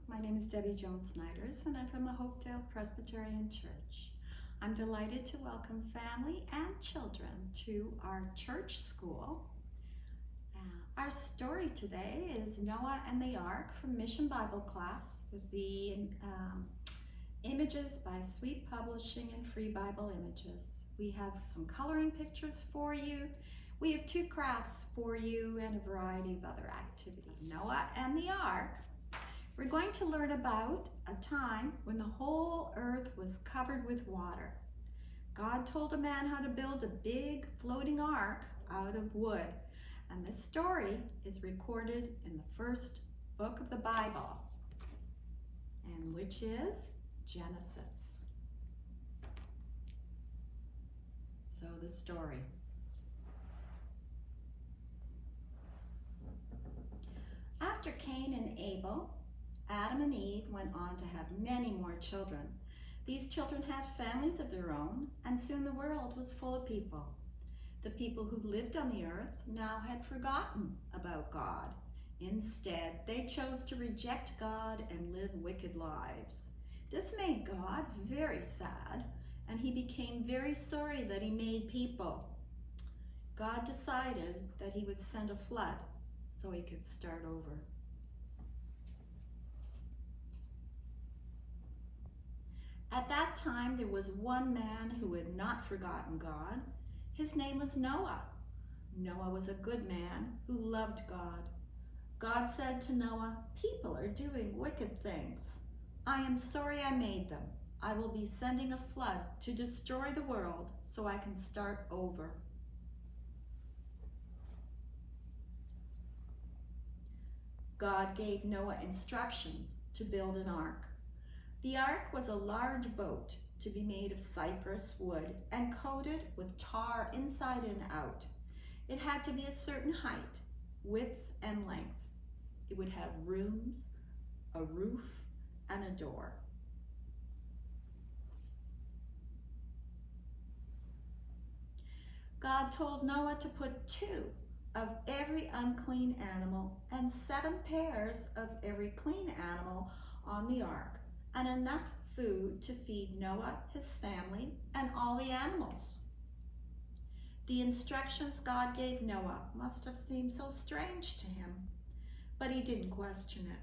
My name is Debbie Jones-Snyders and I'm from the Hopedale Presbyterian Church. I'm delighted to welcome family and children to our church school. Our story today is Noah and the Ark from Mission Bible Class with the images by Sweet Publishing and Free Bible Images. We have some coloring pictures for you. We have 2 crafts for you and a variety of other activities. Noah and the Ark. We're going to learn about a time when the whole earth was covered with water. God told a man how to build a big floating ark out of wood. And this story is recorded in the first book of the Bible, and which is Genesis. So the story. After Cain and Abel, Adam and Eve went on to have many more children. These children had families of their own, and soon the world was full of people. The people who lived on the earth now had forgotten about God. Instead, they chose to reject God and live wicked lives. This made God very sad, and he became very sorry that he made people. God decided that he would send a flood so he could start over. At that time, there was one man who had not forgotten God. His name was Noah. Noah was a good man who loved God. God said to Noah, "People are doing wicked things. I am sorry I made them. I will be sending a flood to destroy the world so I can start over." God gave Noah instructions to build an ark. The ark was a large boat to be made of cypress wood and coated with tar inside and out. It had to be a certain height, width, and length. It would have rooms, a roof, and a door. God told Noah to put 2 of every unclean animal and 7 pairs of every clean animal on the ark, and enough food to feed Noah, his family, and all the animals. The instructions God gave Noah must have seemed so strange to him, but he didn't question it.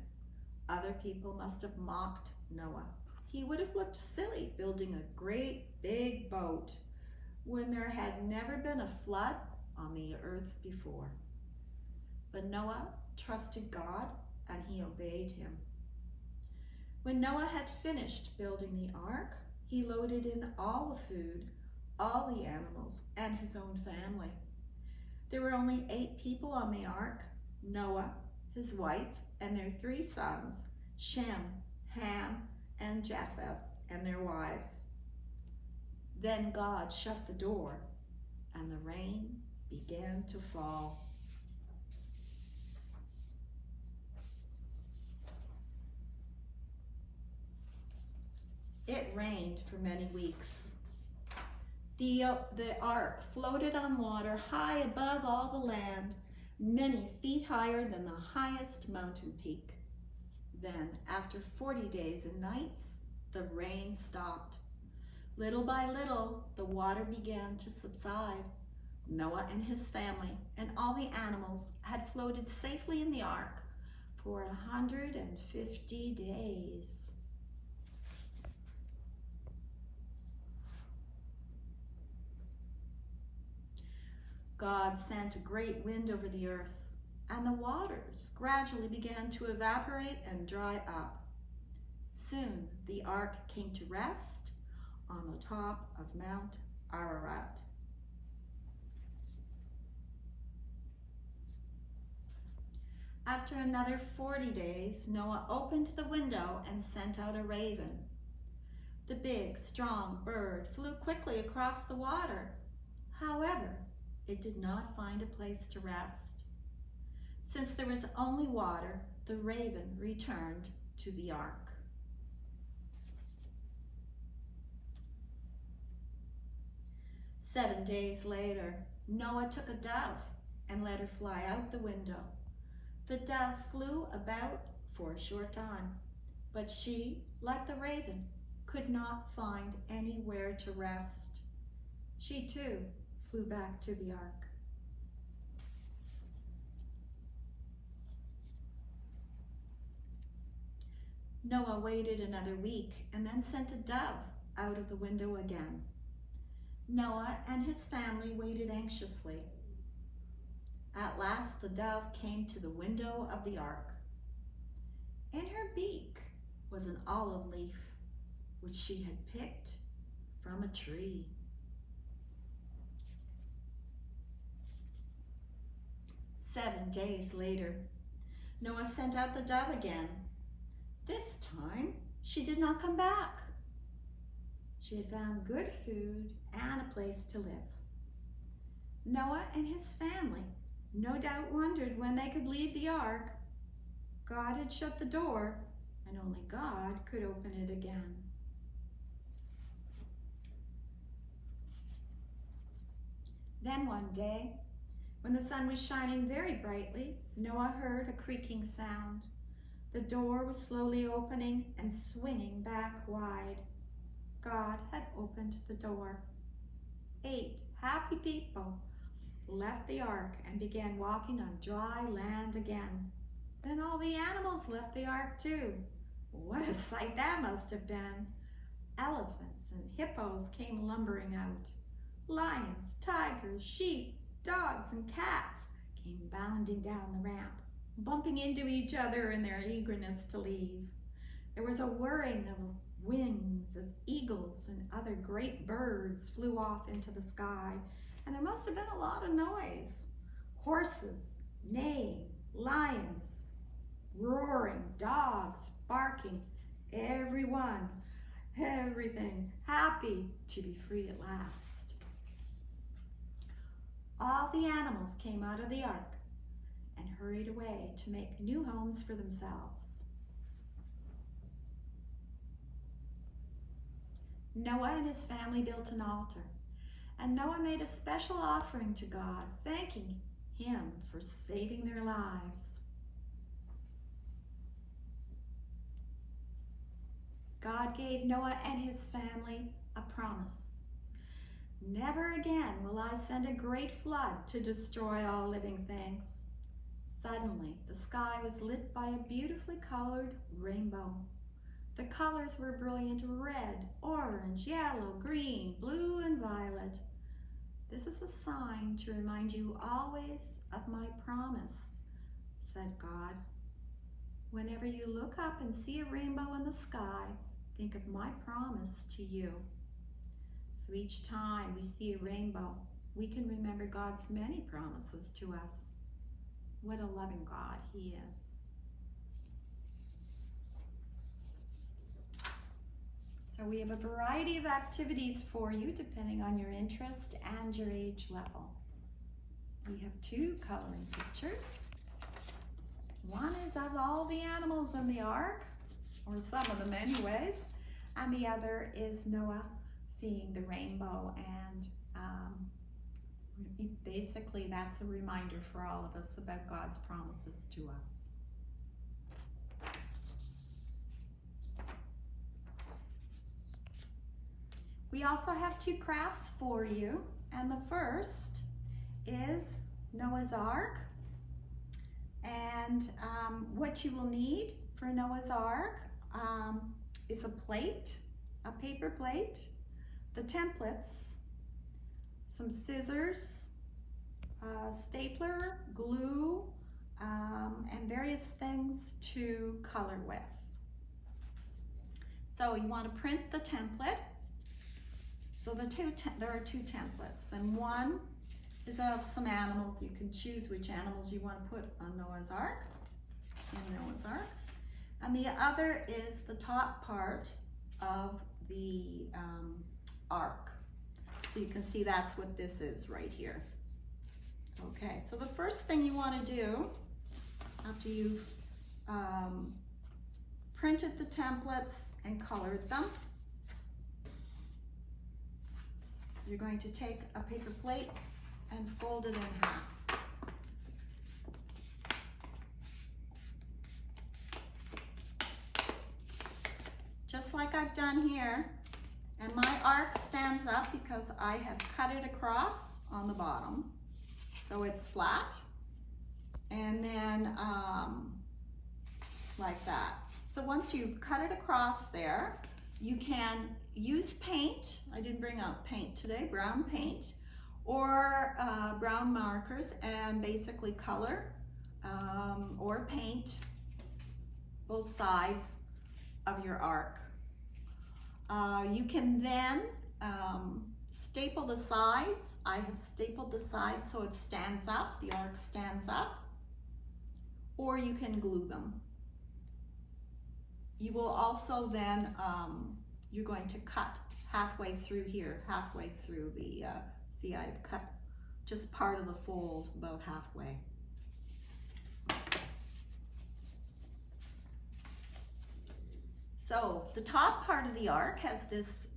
Other people must have mocked Noah. He would have looked silly building a great big boat when there had never been a flood on the earth before. But Noah trusted God and he obeyed him. When Noah had finished building the ark, he loaded in all the food, all the animals, and his own family. There were only 8 people on the ark: Noah, his wife, and their 3 sons, Shem, Ham, and Japheth, and their wives. Then God shut the door, and the rain began to fall. It rained for many weeks. The ark floated on water high above all the land, many feet higher than the highest mountain peak. Then, after 40 days and nights, the rain stopped. Little by little, the water began to subside. Noah and his family and all the animals had floated safely in the ark for 150 days. God sent a great wind over the earth, and the waters gradually began to evaporate and dry up. Soon the ark came to rest on the top of Mount Ararat. After another 40 days, Noah opened the window and sent out a raven. The big, strong bird flew quickly across the water. However, it did not find a place to rest. Since there was only water, the raven returned to the ark. "7 days later, Noah took a dove and let her fly out the window. The dove flew about for a short time. But she, like the raven, could not find anywhere to rest. She too flew back to the ark. Noah waited another week and then sent a dove out of the window again. Noah and his family waited anxiously. At last the dove came to the window of the ark. In her beak was an olive leaf, which she had picked from a tree. Seven days later, Noah sent out the dove again. This time, she did not come back. She had found good food and a place to live. Noah and his family no doubt wondered when they could leave the ark. God had shut the door, and only God could open it again. Then one day, when the sun was shining very brightly, Noah heard a creaking sound. The door was slowly opening and swinging back wide. God had opened the door. 8 happy people left the ark and began walking on dry land again. Then all the animals left the ark too. What a sight that must have been. Elephants and hippos came lumbering out. Lions, tigers, sheep, dogs, and cats came bounding down the ramp, bumping into each other in their eagerness to leave. There was a whirring of wings as eagles and other great birds flew off into the sky, and there must have been a lot of noise. Horses neighing, lions roaring, dogs barking, everything happy to be free at last. All the animals came out of the ark and hurried away to make new homes for themselves. Noah and his family built an altar, and Noah made a special offering to God, thanking him for saving their lives. God gave Noah and his family a promise. Never again will I send a great flood to destroy all living things. Suddenly, the sky was lit by a beautifully colored rainbow. The colors were brilliant red, orange, yellow, green, blue, and violet. This is a sign to remind you always of my promise, said God. Whenever you look up and see a rainbow in the sky, think of my promise to you. So each time we see a rainbow, we can remember God's many promises to us. What a loving God He is. So we have a variety of activities for you depending on your interest and your age level. We have 2 coloring pictures. One is of all the animals in the ark, or some of them anyways, and the other is Noah seeing the rainbow, and basically that's a reminder for all of us about God's promises to us. We also have 2 crafts for you, and the first is Noah's Ark. And what you will need for Noah's Ark is a plate, a paper plate, the templates, some scissors, stapler, glue, and various things to color with. So you want to print the template. So there are 2 templates, and one is of some animals. You can choose which animals you want to put on Noah's Ark, in Noah's Ark. And the other is the top part of the ark. So you can see that's what this is right here. Okay, so the first thing you want to do after you've printed the templates and colored them, you're going to take a paper plate and fold it in half. just like I've done here. And my arc stands up because I have cut it across on the bottom. So it's flat. And then like that. So once you've cut it across there, you can use paint. I didn't bring out paint today, brown paint, or brown markers, and basically color or paint both sides of your arc. You can then staple the sides. I have stapled the sides so it stands up, the arc stands up, or you can glue them. You will also then, you're going to cut halfway through here, halfway through the, see I've cut just part of the fold about halfway. So the top part of the arc has this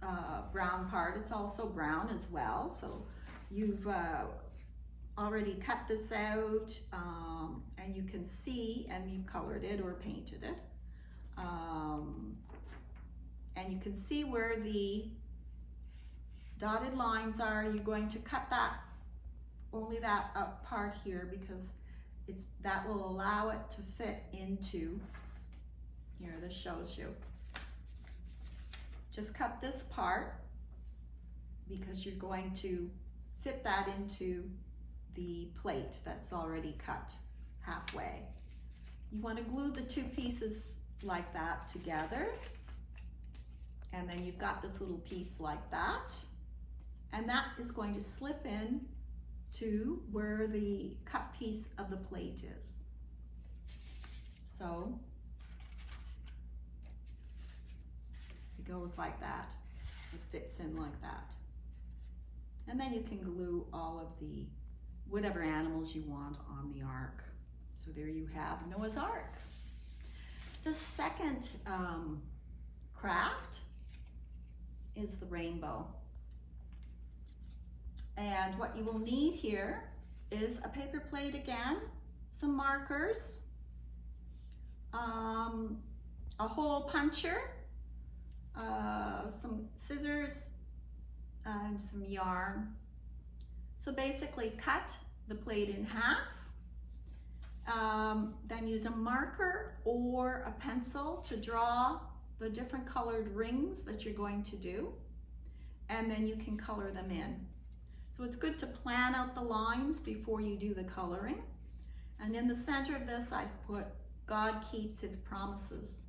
brown part. It's also brown as well. So you've already cut this out and you can see, and you've colored it or painted it. And you can see where the dotted lines are. You're going to cut that, only that up part here, because that will allow it to fit into, here this shows you. Just cut this part because you're going to fit that into the plate that's already cut halfway. You want to glue the two pieces like that together, and then you've got this little piece like that, and that is going to slip in to where the cut piece of the plate is. So it goes like that. It fits in like that. And then you can glue all of the whatever animals you want on the ark. So there you have Noah's Ark. The second craft is the rainbow. And what you will need here is a paper plate again, some markers, a hole puncher, some scissors, and some yarn. So basically cut the plate in half, then use a marker or a pencil to draw the different colored rings that you're going to do, and then you can color them in. So it's good to plan out the lines before you do the coloring. And in the center of this, I've put God keeps his promises.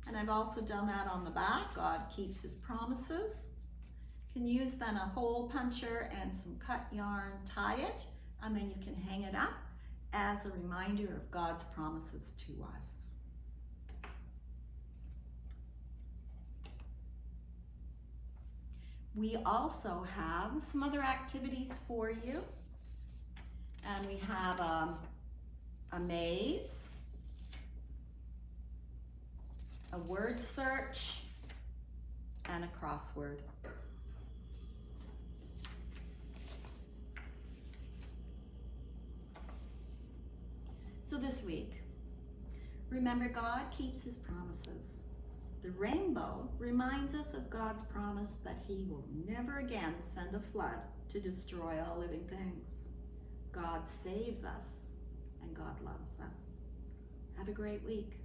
And I've also done that on the back, God keeps his promises. You can use then a hole puncher and some cut yarn, tie it, and then you can hang it up as a reminder of God's promises to us. We also have some other activities for you. And we have a maze, a word search, and a crossword. So this week, remember God keeps his promises. The rainbow reminds us of God's promise that he will never again send a flood to destroy all living things. God saves us and God loves us. Have a great week.